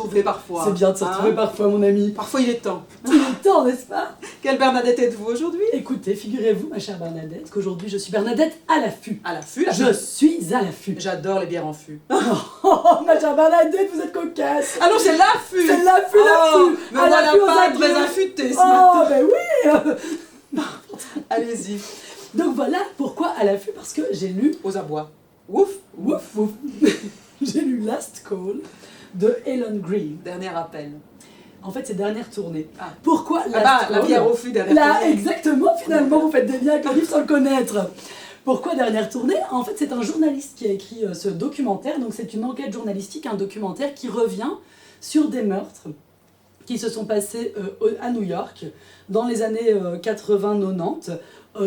retrouver parfois. C'est bien de se retrouver parfois, mon ami. Parfois, il est temps. Il est temps, n'est-ce pas? Quelle Bernadette êtes-vous aujourd'hui? Écoutez, figurez-vous, ma chère Bernadette, qu'aujourd'hui je suis Bernadette à l'affût. À l'affût, là. Je suis à l'affût. J'adore les bières en fût. Oh, ma chère Bernadette, vous êtes cocasse. Ah non, c'est l'affût. C'est l'affût, Oh, l'affût. mais À voilà l'affût aux pas aguets. très affûté ce Oh, matin. ben oui. Allez-y. Donc voilà pourquoi à l'affût, parce que j'ai lu, Aux abois. Ouf. ouf, ouf, j'ai lu Last Call de Helen Green. Dernier appel. En fait, c'est dernière tournée. Ah. Pourquoi Last Ah bah, la Call? bière au fût dernière Là, tournée. exactement, finalement, vous faites des liens avec le livre sans le connaître. Pourquoi dernière tournée? En fait, c'est un journaliste qui a écrit ce documentaire. Donc, c'est une enquête journalistique, un documentaire qui revient sur des meurtres qui se sont passés à New York dans les années 80-90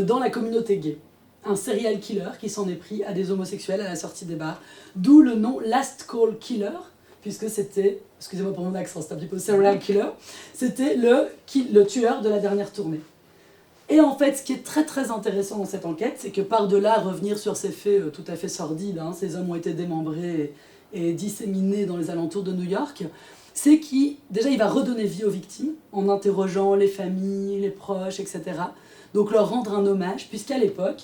dans la communauté gay. Un serial killer qui s'en est pris à des homosexuels à la sortie des bars. D'où le nom Last Call Killer, puisque c'était, excusez-moi pour mon accent, c'est un petit peu serial killer, c'était le tueur de la dernière tournée. Et en fait, ce qui est très très intéressant dans cette enquête, c'est que par-delà revenir sur ces faits tout à fait sordides, hein, ces hommes ont été démembrés et disséminés dans les alentours de New York, c'est qu'il va redonner vie aux victimes en interrogeant les familles, les proches, etc. Donc leur rendre un hommage, puisqu'à l'époque,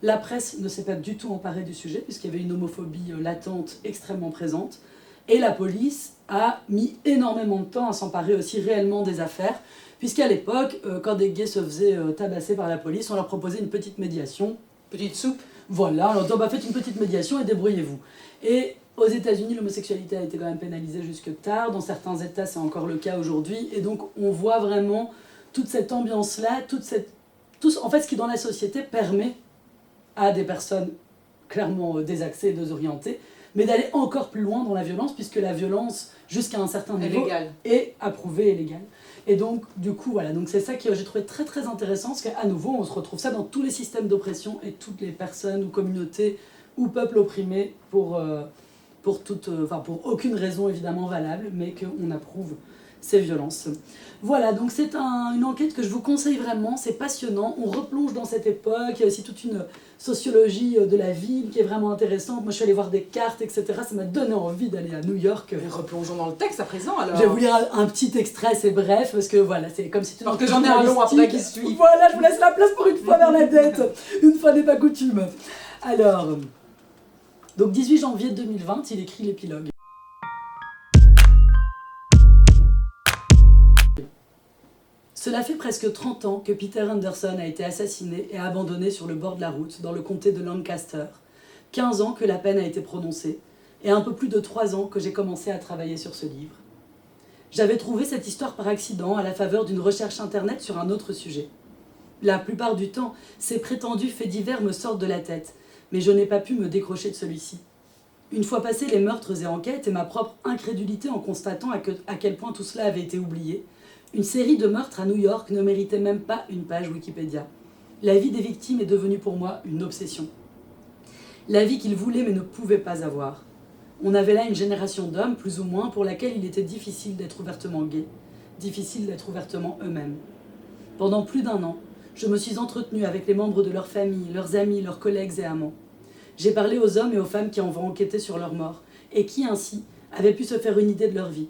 la presse ne s'est pas du tout emparée du sujet, puisqu'il y avait une homophobie latente extrêmement présente, et la police a mis énormément de temps à s'emparer aussi réellement des affaires, puisqu'à l'époque, quand des gays se faisaient tabasser par la police, on leur proposait une petite médiation. Petite soupe. Voilà, on leur dit, faites une petite médiation et débrouillez-vous. Et aux États-Unis, l'homosexualité a été quand même pénalisée jusque tard. Dans certains États, c'est encore le cas aujourd'hui. Et donc, on voit vraiment toute cette ambiance-là, en fait, ce qui dans la société permet à des personnes clairement désaxées et désorientées, mais d'aller encore plus loin dans la violence, puisque la violence, jusqu'à un certain niveau, est approuvée et légale. Et donc, du coup, voilà, donc c'est ça que j'ai trouvé très très intéressant, parce qu'à nouveau, on se retrouve ça dans tous les systèmes d'oppression et toutes les personnes ou communautés ou peuples opprimés pour aucune raison évidemment valable, mais qu'on approuve ces violences. Voilà, donc c'est une enquête que je vous conseille vraiment, c'est passionnant, on replonge dans cette époque, il y a aussi toute une sociologie de la ville qui est vraiment intéressante. Moi je suis allée voir des cartes, etc. Ça m'a donné envie d'aller à New York. Mais replongeons dans le texte à présent alors. Je vais vous lire un petit extrait, c'est bref, parce que voilà, c'est comme si tu alors que j'en ai un long après qui suit. Voilà, je vous laisse la place pour une fois, Bernadette. Une fois n'est pas coutume. Alors, donc 18 janvier 2020, il écrit l'épilogue. Cela fait presque 30 ans que Peter Anderson a été assassiné et abandonné sur le bord de la route dans le comté de Lancaster, 15 ans que la peine a été prononcée, et un peu plus de 3 ans que j'ai commencé à travailler sur ce livre. J'avais trouvé cette histoire par accident à la faveur d'une recherche internet sur un autre sujet. La plupart du temps, ces prétendus faits divers me sortent de la tête, mais je n'ai pas pu me décrocher de celui-ci. Une fois passés les meurtres et enquêtes et ma propre incrédulité en constatant à quel point tout cela avait été oublié, une série de meurtres à New York ne méritait même pas une page Wikipédia. La vie des victimes est devenue pour moi une obsession. La vie qu'ils voulaient mais ne pouvaient pas avoir. On avait là une génération d'hommes, plus ou moins, pour laquelle il était difficile d'être ouvertement gay, difficile d'être ouvertement eux-mêmes. Pendant plus d'1 an, je me suis entretenue avec les membres de leur famille, leurs amis, leurs collègues et amants. J'ai parlé aux hommes et aux femmes qui ont enquêté sur leur mort, et qui, ainsi, avaient pu se faire une idée de leur vie.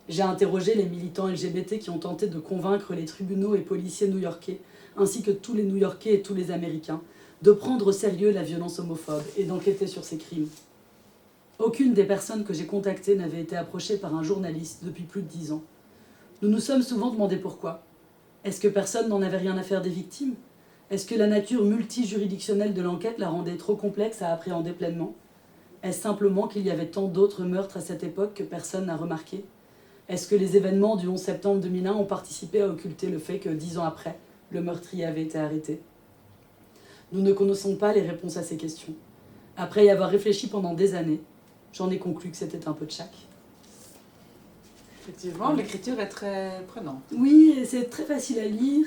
J'ai interrogé les militants LGBT qui ont tenté de convaincre les tribunaux et policiers new-yorkais, ainsi que tous les New-Yorkais et tous les Américains, de prendre au sérieux la violence homophobe et d'enquêter sur ces crimes. Aucune des personnes que j'ai contactées n'avait été approchée par un journaliste depuis plus de 10 ans. Nous nous sommes souvent demandé pourquoi. Est-ce que personne n'en avait rien à faire des victimes ? Est-ce que la nature multijuridictionnelle de l'enquête la rendait trop complexe à appréhender pleinement ? Est-ce simplement qu'il y avait tant d'autres meurtres à cette époque que personne n'a remarqué ? Est-ce que les événements du 11 septembre 2001 ont participé à occulter le fait que 10 ans après, le meurtrier avait été arrêté ? Nous ne connaissons pas les réponses à ces questions. Après y avoir réfléchi pendant des années, j'en ai conclu que c'était un peu de chaque. Effectivement, l'écriture est très prenante. Oui, et c'est très facile à lire.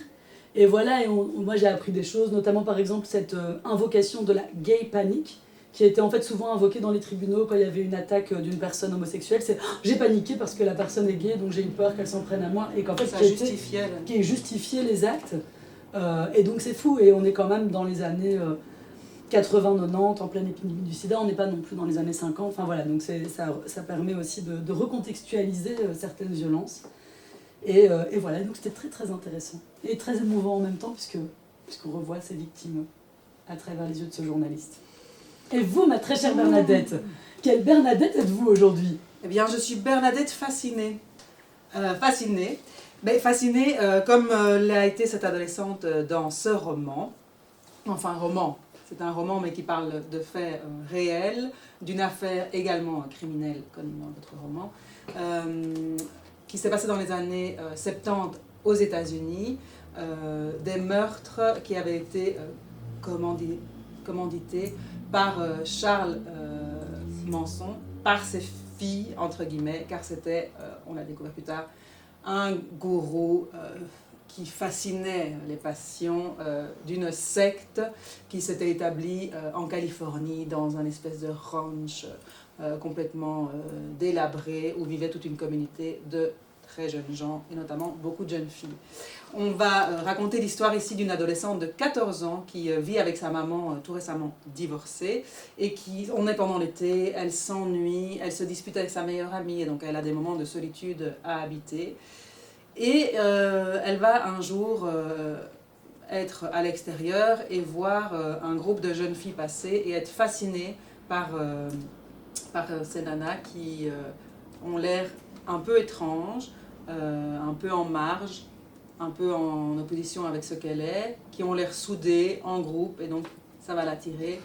Et voilà, moi j'ai appris des choses, notamment par exemple cette invocation de la gay panic, qui a été en fait souvent invoquée dans les tribunaux quand il y avait une attaque d'une personne homosexuelle. C'est j'ai paniqué parce que la personne est gay, donc j'ai eu peur qu'elle s'en prenne à moi. Et qu'en fait, qui justifiait les actes. Et donc c'est fou, et on est quand même dans les années 80-90, en pleine épidémie du sida, on n'est pas non plus dans les années 50. Enfin voilà, donc ça permet aussi de recontextualiser certaines violences. Et voilà, donc c'était très très intéressant. Et très émouvant en même temps, puisqu'on revoit ces victimes à travers les yeux de ce journaliste. Et vous, ma très chère Bernadette, quelle Bernadette êtes-vous aujourd'hui? Eh bien, je suis Bernadette fascinée. Fascinée. Mais fascinée comme l'a été cette adolescente dans ce roman. Enfin, roman. C'est un roman, mais qui parle de faits réels, d'une affaire également criminelle, comme dans votre roman, qui s'est passée dans les années 70 aux États-Unis, des meurtres qui avaient été commandités par Charles Manson, par ses filles, entre guillemets, car c'était, on l'a découvert plus tard, un gourou qui fascinait les passions d'une secte qui s'était établie en Californie dans un espèce de ranch complètement délabré où vivait toute une communauté de très jeunes gens et notamment beaucoup de jeunes filles. On va raconter l'histoire ici d'une adolescente de 14 ans qui vit avec sa maman tout récemment divorcée et on est pendant l'été, elle s'ennuie, elle se dispute avec sa meilleure amie et donc elle a des moments de solitude à habiter. Et elle va un jour être à l'extérieur et voir un groupe de jeunes filles passer et être fascinée par ces nanas qui ont l'air un peu étranges, un peu en marge, un peu en opposition avec ce qu'elle est, qui ont l'air soudées en groupe et donc ça va l'attirer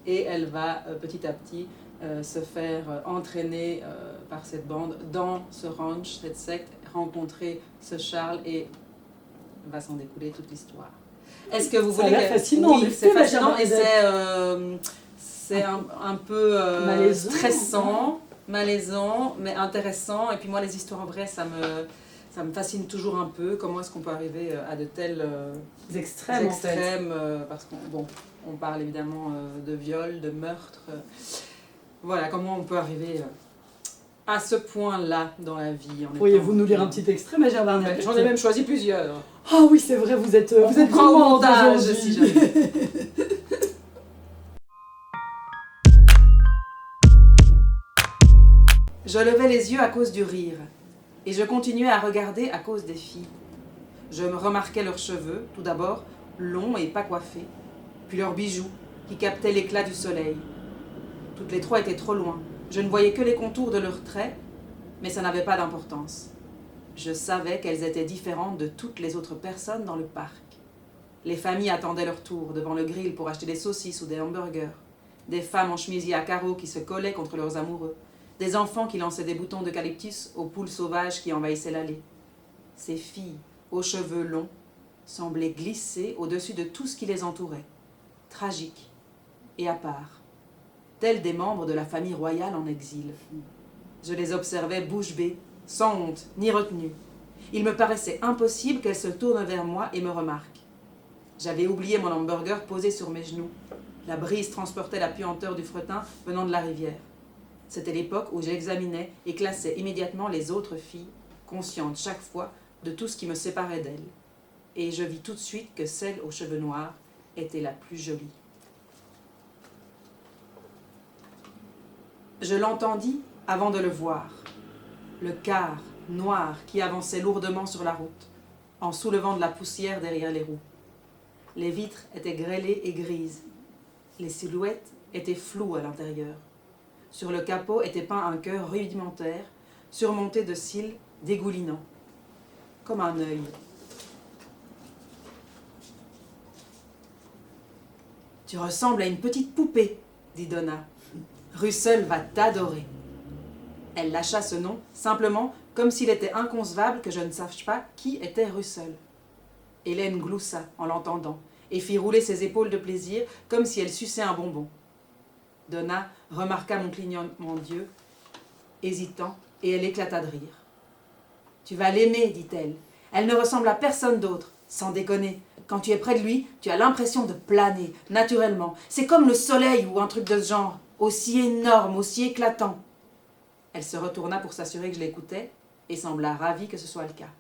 et elle va petit à petit se faire entraîner par cette bande dans ce ranch, cette secte, rencontrer ce Charles et va s'en découler toute l'histoire. Est-ce que vous voulez... Ça a l'air fascinant. Oui, c'est fascinant et c'est un peu malaisant, stressant, malaisant, mais intéressant. Et puis moi, les histoires vraies, ça me fascine toujours un peu. Comment est-ce qu'on peut arriver à de tels extrêmes, parce qu'on parle évidemment de viol, de meurtre. Voilà, comment on peut arriver à ce point-là dans la vie. Pourriez-vous nous lire un petit extrait, ma chère Bernadette? J'en ai même choisi plusieurs. Ah oui, c'est vrai, vous êtes grand montage, si jamais. Je levais les yeux à cause du rire, et je continuais à regarder à cause des filles. Je me remarquais leurs cheveux, tout d'abord, longs et pas coiffés, puis leurs bijoux, qui captaient l'éclat du soleil. Toutes les trois étaient trop loin. Je ne voyais que les contours de leurs traits, mais ça n'avait pas d'importance. Je savais qu'elles étaient différentes de toutes les autres personnes dans le parc. Les familles attendaient leur tour devant le grill pour acheter des saucisses ou des hamburgers. Des femmes en chemisier à carreaux qui se collaient contre leurs amoureux. Des enfants qui lançaient des boutons d'eucalyptus aux poules sauvages qui envahissaient l'allée. Ces filles, aux cheveux longs, semblaient glisser au-dessus de tout ce qui les entourait, tragiques et à part, telles des membres de la famille royale en exil. Je les observais bouche bée, sans honte ni retenue. Il me paraissait impossible qu'elles se tournent vers moi et me remarquent. J'avais oublié mon hamburger posé sur mes genoux. La brise transportait la puanteur du fretin venant de la rivière. C'était l'époque où j'examinais et classais immédiatement les autres filles, consciente chaque fois de tout ce qui me séparait d'elles. Et je vis tout de suite que celle aux cheveux noirs était la plus jolie. Je l'entendis avant de le voir. Le car noir qui avançait lourdement sur la route, en soulevant de la poussière derrière les roues. Les vitres étaient grêlées et grises. Les silhouettes étaient floues à l'intérieur. Sur le capot était peint un cœur rudimentaire, surmonté de cils dégoulinants, comme un œil. « Tu ressembles à une petite poupée, » dit Donna. « Russell va t'adorer. » Elle lâcha ce nom, simplement comme s'il était inconcevable que je ne sache pas qui était Russell. Hélène gloussa en l'entendant et fit rouler ses épaules de plaisir comme si elle suçait un bonbon. Donna remarqua mon clignotement d'yeux, hésitant, et elle éclata de rire. « Tu vas l'aimer, dit-elle. Elle ne ressemble à personne d'autre, sans déconner. Quand tu es près de lui, tu as l'impression de planer, naturellement. C'est comme le soleil ou un truc de ce genre, aussi énorme, aussi éclatant. » Elle se retourna pour s'assurer que je l'écoutais et sembla ravie que ce soit le cas.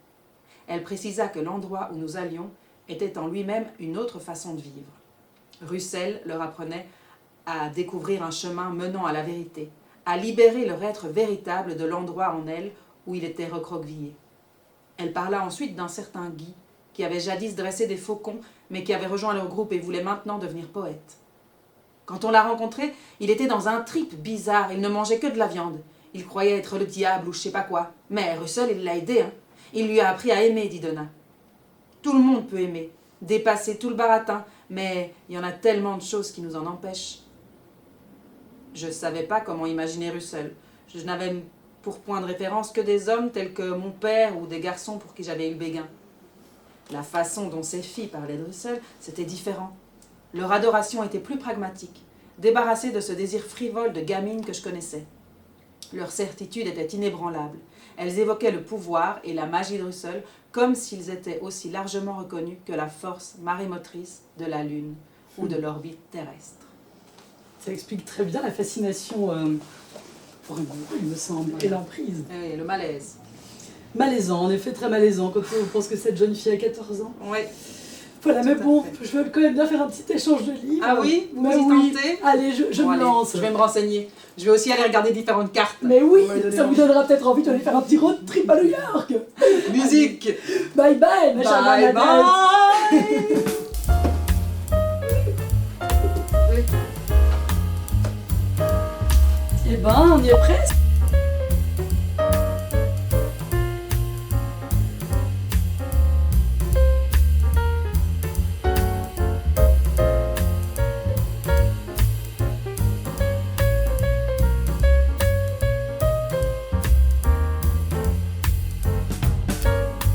Elle précisa que l'endroit où nous allions était en lui-même une autre façon de vivre. Russell leur apprenait à découvrir un chemin menant à la vérité, à libérer leur être véritable de l'endroit en elle où il était recroquevillé. Elle parla ensuite d'un certain Guy, qui avait jadis dressé des faucons, mais qui avait rejoint leur groupe et voulait maintenant devenir poète. Quand on l'a rencontré, il était dans un trip bizarre, il ne mangeait que de la viande. Il croyait être le diable ou je sais pas quoi. Mais Russell, il l'a aidé, hein. Il lui a appris à aimer, dit Donna. Tout le monde peut aimer, dépasser tout le baratin, mais il y en a tellement de choses qui nous en empêchent. Je ne savais pas comment imaginer Russell. Je n'avais pour point de référence que des hommes tels que mon père ou des garçons pour qui j'avais eu le béguin. La façon dont ces filles parlaient de Russell, c'était différent. Leur adoration était plus pragmatique, débarrassée de ce désir frivole de gamine que je connaissais. Leur certitude était inébranlable. Elles évoquaient le pouvoir et la magie de Russell comme s'ils étaient aussi largement reconnus que la force marémotrice de la Lune ou de l'orbite terrestre. Ça explique très bien la fascination pour un gourou, il me semble, et l'emprise. Et le malaise. Malaisant, en effet, très malaisant quand on pense que cette jeune fille a 14 ans. Oui. Voilà, mais Tout à bon, fait. je veux quand même bien faire un petit échange de livres. Ah oui, vous Mais y oui. tentez? Allez, je Bon, me allez, lance. Je vais me renseigner. Je vais aussi aller regarder différentes cartes. Mais oui, Vous m'avez donné ça vous envie. donnera peut-être envie d'aller faire un petit road trip à New York. Musique. Bye bye, ma chère Bye Bernadette. bye. Eh ben, on y est presque.